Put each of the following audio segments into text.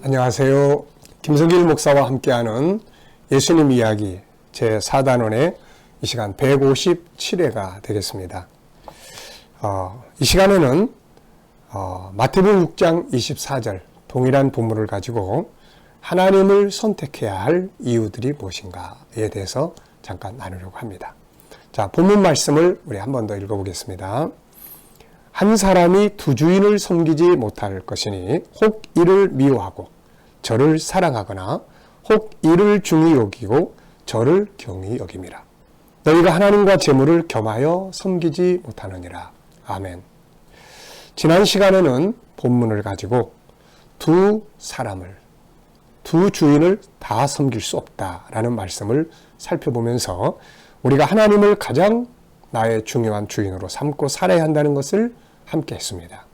안녕하세요. 김성길 목사와 함께하는 예수님 이야기 제4단원의 이 시간 157회가 되겠습니다. 이 시간에는 마태복음 6장 24절 동일한 본문을 가지고 하나님을 선택해야 할 이유들이 무엇인가에 대해서 잠깐 나누려고 합니다. 자, 본문 말씀을 우리 한 번 더 읽어보겠습니다. 한 사람이 두 주인을 섬기지 못할 것이니 혹 이를 미워하고 저를 사랑하거나 혹 이를 중히 여기고 저를 경히 여김이라. 너희가 하나님과 재물을 겸하여 섬기지 못하느니라. 아멘. 지난 시간에는 본문을 가지고 두 주인을 다 섬길 수 없다라는 말씀을 살펴보면서 우리가 하나님을 가장 나의 중요한 주인으로 삼고 살아야 한다는 것을 함께 했습니다.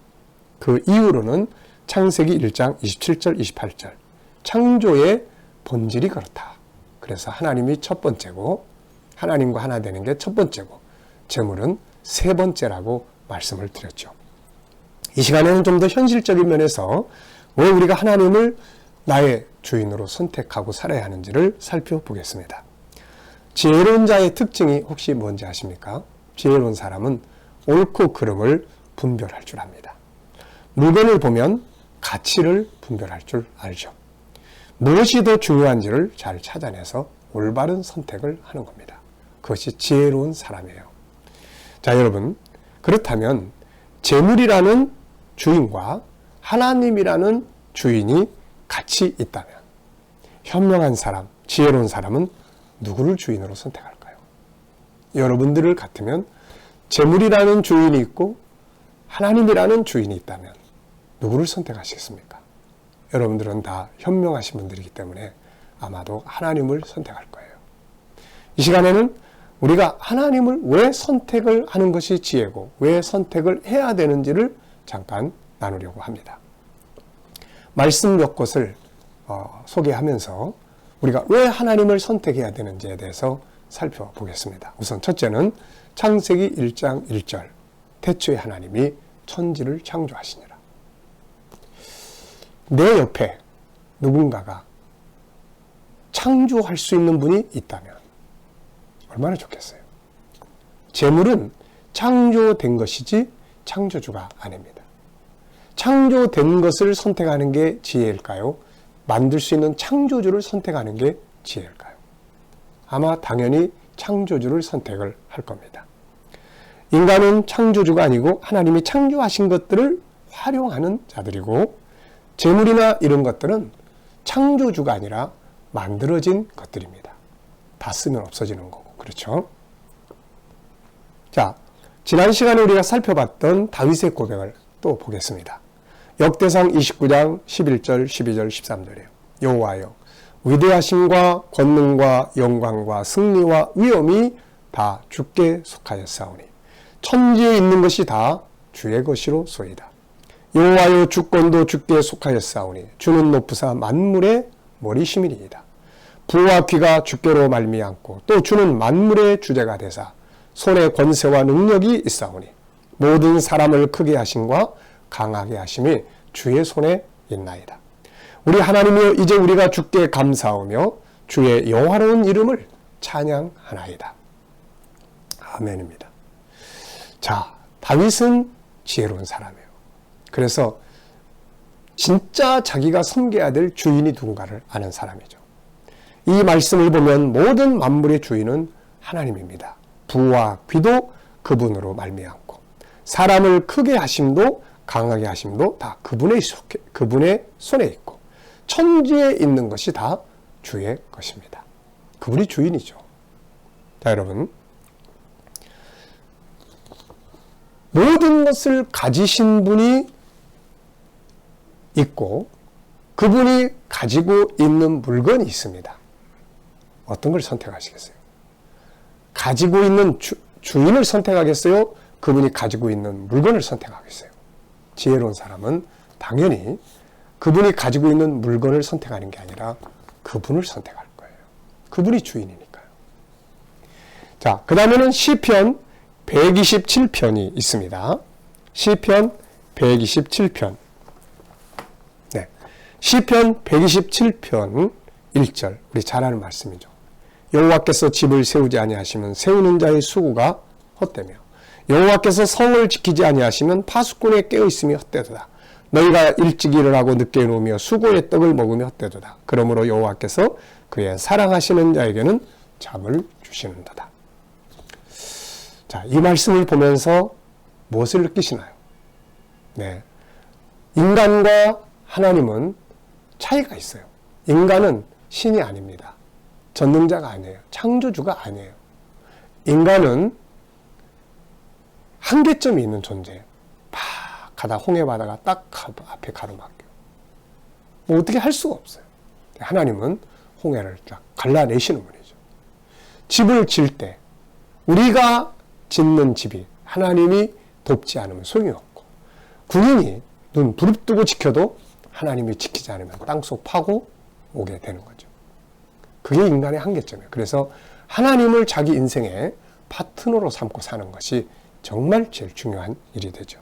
그 이후로는 창세기 1장 27절 28절 창조의 본질이 그렇다. 그래서 하나님이 첫 번째고 하나님과 하나 되는 게 첫 번째고 재물은 세 번째라고 말씀을 드렸죠. 이 시간에는 좀 더 현실적인 면에서 왜 우리가 하나님을 나의 주인으로 선택하고 살아야 하는지를 살펴보겠습니다. 지혜로운 자의 특징이 혹시 뭔지 아십니까? 지혜로운 사람은 옳고 그름을 분별할 줄 압니다. 물건을 보면 가치를 분별할 줄 알죠. 무엇이 더 중요한지를 잘 찾아내서 올바른 선택을 하는 겁니다. 그것이 지혜로운 사람이에요. 자, 여러분, 그렇다면 재물이라는 주인과 하나님이라는 주인이 같이 있다면 현명한 사람, 지혜로운 사람은 누구를 주인으로 선택할까요? 여러분들을 같으면 재물이라는 주인이 있고 하나님이라는 주인이 있다면 누구를 선택하시겠습니까? 여러분들은 다 현명하신 분들이기 때문에 아마도 하나님을 선택할 거예요. 이 시간에는 우리가 하나님을 왜 선택을 하는 것이 지혜고 왜 선택을 해야 되는지를 잠깐 나누려고 합니다. 말씀 몇 곳을 소개하면서 우리가 왜 하나님을 선택해야 되는지에 대해서 살펴보겠습니다. 우선 첫째는 창세기 1장 1절 태초에 하나님이 천지를 창조하시니라. 내 옆에 누군가가 창조할 수 있는 분이 있다면 얼마나 좋겠어요. 재물은 창조된 것이지 창조주가 아닙니다. 창조된 것을 선택하는 게 지혜일까요? 만들 수 있는 창조주를 선택하는 게 지혜일까요? 아마 당연히 창조주를 선택을 할 겁니다. 인간은 창조주가 아니고 하나님이 창조하신 것들을 활용하는 자들이고 재물이나 이런 것들은 창조주가 아니라 만들어진 것들입니다. 다 쓰면 없어지는 거고, 그렇죠? 자, 지난 시간에 우리가 살펴봤던 다윗의 고백을 또 보겠습니다. 역대상 29장 11절, 12절, 13절이에요. 여호와여, 위대하심과 권능과 영광과 승리와 위엄이 다 주께 속하였사오니 천지에 있는 것이 다 주의 것이로 소이다. 여호와여, 주권도 주께 속하였사오니 주는 높으사 만물의 머리심이니이다. 부와 귀가 주께로 말미암고 또 주는 만물의 주제가 되사 손에 권세와 능력이 있사오니 모든 사람을 크게 하심과 강하게 하심이 주의 손에 있나이다. 우리 하나님이여, 이제 우리가 주께 감사하며 주의 영화로운 이름을 찬양하나이다. 아멘입니다. 자, 다윗은 지혜로운 사람이에요. 그래서 진짜 자기가 섬겨야 될 주인이 누군가를 아는 사람이죠. 이 말씀을 보면 모든 만물의 주인은 하나님입니다. 부와 귀도 그분으로 말미암고 사람을 크게 하심도 강하게 하심도 다 그분의 손에 있고 천지에 있는 것이 다 주의 것입니다. 그분이 주인이죠. 자, 여러분, 모든 것을 가지신 분이 있고 그분이 가지고 있는 물건이 있습니다. 어떤 걸 선택하시겠어요? 가지고 있는 주인을 선택하겠어요? 그분이 가지고 있는 물건을 선택하겠어요? 지혜로운 사람은 당연히 그분이 가지고 있는 물건을 선택하는 게 아니라 그분을 선택할 거예요. 그분이 주인이니까요. 자, 그 다음에는 시편 127편이 있습니다. 시편 127편. 네. 시편 127편 1절 우리 잘 아는 말씀이죠. 여호와께서 집을 세우지 아니하시면 세우는 자의 수고가 헛되며 여호와께서 성을 지키지 아니하시면 파수꾼의 깨어있음이 헛되도다. 너희가 일찍 일을 하고 늦게 누우며 수고의 떡을 먹으며 헛되도다. 그러므로 여호와께서 그의 사랑하시는 자에게는 잠을 주시는도다. 자, 이 말씀을 보면서 무엇을 느끼시나요? 네, 인간과 하나님은 차이가 있어요. 인간은 신이 아닙니다. 전능자가 아니에요. 창조주가 아니에요. 인간은 한계점이 있는 존재예요. 팍 가다 홍해바다가 딱 앞에 가로막혀. 뭐 어떻게 할 수가 없어요. 하나님은 홍해를 쫙 갈라내시는 분이죠. 집을 질 때 우리가 짓는 집이 하나님이 돕지 않으면 소용이 없고, 군인이 눈 부릅뜨고 지켜도 하나님이 지키지 않으면 땅속 파고 오게 되는 거죠. 그게 인간의 한계점이에요. 그래서 하나님을 자기 인생의 파트너로 삼고 사는 것이 정말 제일 중요한 일이 되죠.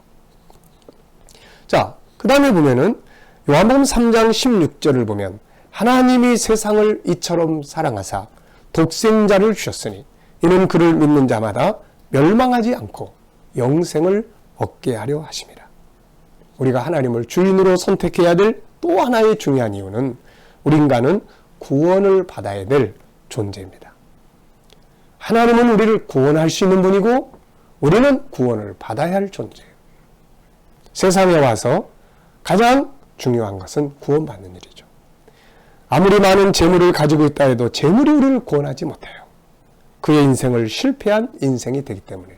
자, 그 다음에 보면은 요한복음 3장 16절을 보면 하나님이 세상을 이처럼 사랑하사 독생자를 주셨으니 이는 그를 믿는 자마다 멸망하지 않고 영생을 얻게 하려 하심이라. 우리가 하나님을 주인으로 선택해야 될 또 하나의 중요한 이유는 우리 인간은 구원을 받아야 될 존재입니다. 하나님은 우리를 구원할 수 있는 분이고 우리는 구원을 받아야 할 존재예요. 세상에 와서 가장 중요한 것은 구원받는 일이죠. 아무리 많은 재물을 가지고 있다 해도 재물이 우리를 구원하지 못해요. 그의 인생을 실패한 인생이 되기 때문에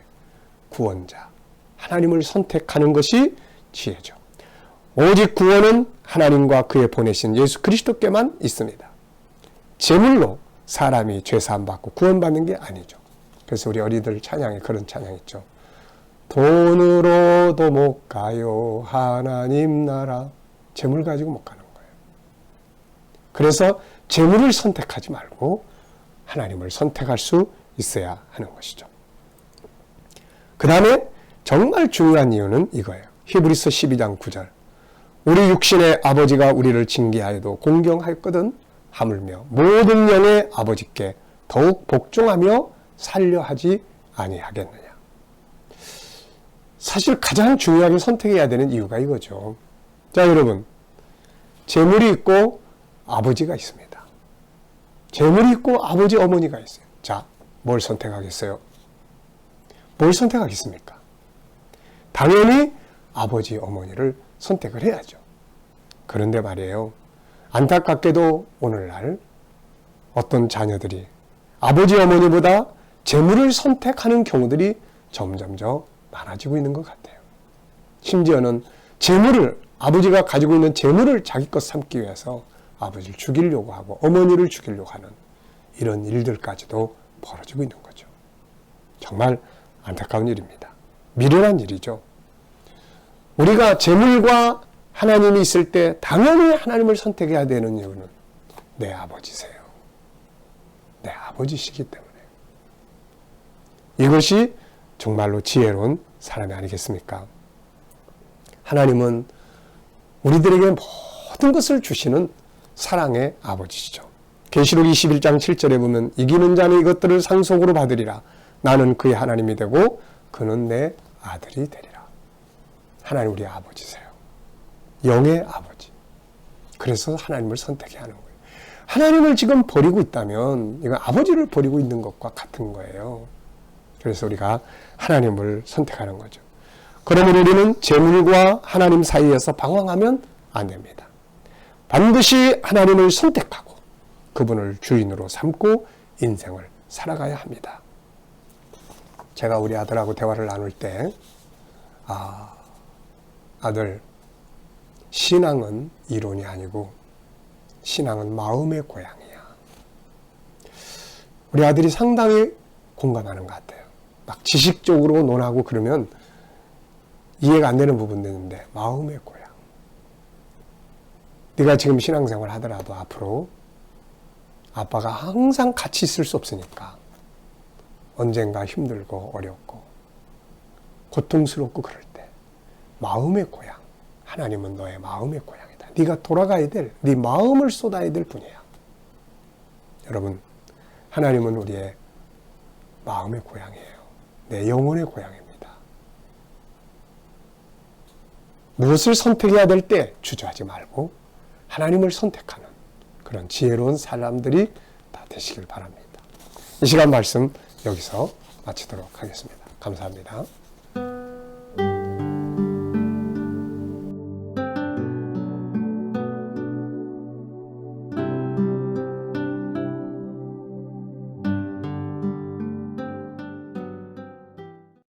구원자, 하나님을 선택하는 것이 지혜죠. 오직 구원은 하나님과 그의 보내신 예수 그리스도께만 있습니다. 재물로 사람이 죄사함 받고 구원받는 게 아니죠. 그래서 우리 어린이들 찬양에 그런 찬양 있죠. 돈으로도 못 가요 하나님 나라. 재물 가지고 못 가는 거예요. 그래서 재물을 선택하지 말고 하나님을 선택할 수 있어야 하는 것이죠. 그 다음에 정말 중요한 이유는 이거예요. 히브리서 12장 9절. 우리 육신의 아버지가 우리를 징계하여도 공경하였거든 하물며 모든 영의 아버지께 더욱 복종하며 살려 하지 아니하겠느냐. 사실 가장 중요하게 선택해야 되는 이유가 이거죠. 자, 여러분, 재물이 있고 아버지가 있습니다. 재물이 있고 아버지 어머니가 있어요. 자, 뭘 선택하겠어요? 뭘 선택하겠습니까? 당연히 아버지 어머니를 선택을 해야죠. 그런데 말이에요, 안타깝게도 오늘날 어떤 자녀들이 아버지 어머니보다 재물을 선택하는 경우들이 점점 더 많아지고 있는 것 같아요. 심지어는 재물을, 아버지가 가지고 있는 재물을 자기 것 삼기 위해서 아버지를 죽이려고 하고 어머니를 죽이려고 하는 이런 일들까지도 벌어지고 있는 거죠. 정말 안타까운 일입니다. 미련한 일이죠. 우리가 재물과 하나님이 있을 때 당연히 하나님을 선택해야 되는 이유는 내 아버지세요. 내 아버지시기 때문에. 이것이 정말로 지혜로운 사람이 아니겠습니까? 하나님은 우리들에게 모든 것을 주시는 사랑의 아버지시죠. 계시록 21장 7절에 보면 이기는 자는 이것들을 상속으로 받으리라. 나는 그의 하나님이 되고 그는 내 아들이 되리라. 하나님 우리 아버지세요. 영의 아버지. 그래서 하나님을 선택해야 하는 거예요. 하나님을 지금 버리고 있다면 이건 아버지를 버리고 있는 것과 같은 거예요. 그래서 우리가 하나님을 선택하는 거죠. 그러면 우리는 재물과 하나님 사이에서 방황하면 안 됩니다. 반드시 하나님을 선택하고 그분을 주인으로 삼고 인생을 살아가야 합니다. 제가 우리 아들하고 대화를 나눌 때 아들, 신앙은 이론이 아니고 신앙은 마음의 고향이야. 우리 아들이 상당히 공감하는 것 같아요. 막 지식적으로 논하고 그러면 이해가 안 되는 부분도 있는데 마음의 고향. 네가 지금 신앙생활 하더라도 앞으로 아빠가 항상 같이 있을 수 없으니까 언젠가 힘들고 어렵고 고통스럽고 그럴 때 마음의 고향, 하나님은 너의 마음의 고향이다. 네가 돌아가야 될, 네 마음을 쏟아야 될 분이야. 여러분, 하나님은 우리의 마음의 고향이에요. 내 영혼의 고향입니다. 무엇을 선택해야 될 때 주저하지 말고 하나님을 선택하는 그런 지혜로운 사람들이 다 되시길 바랍니다. 이 시간 말씀 여기서 마치도록 하겠습니다. 감사합니다.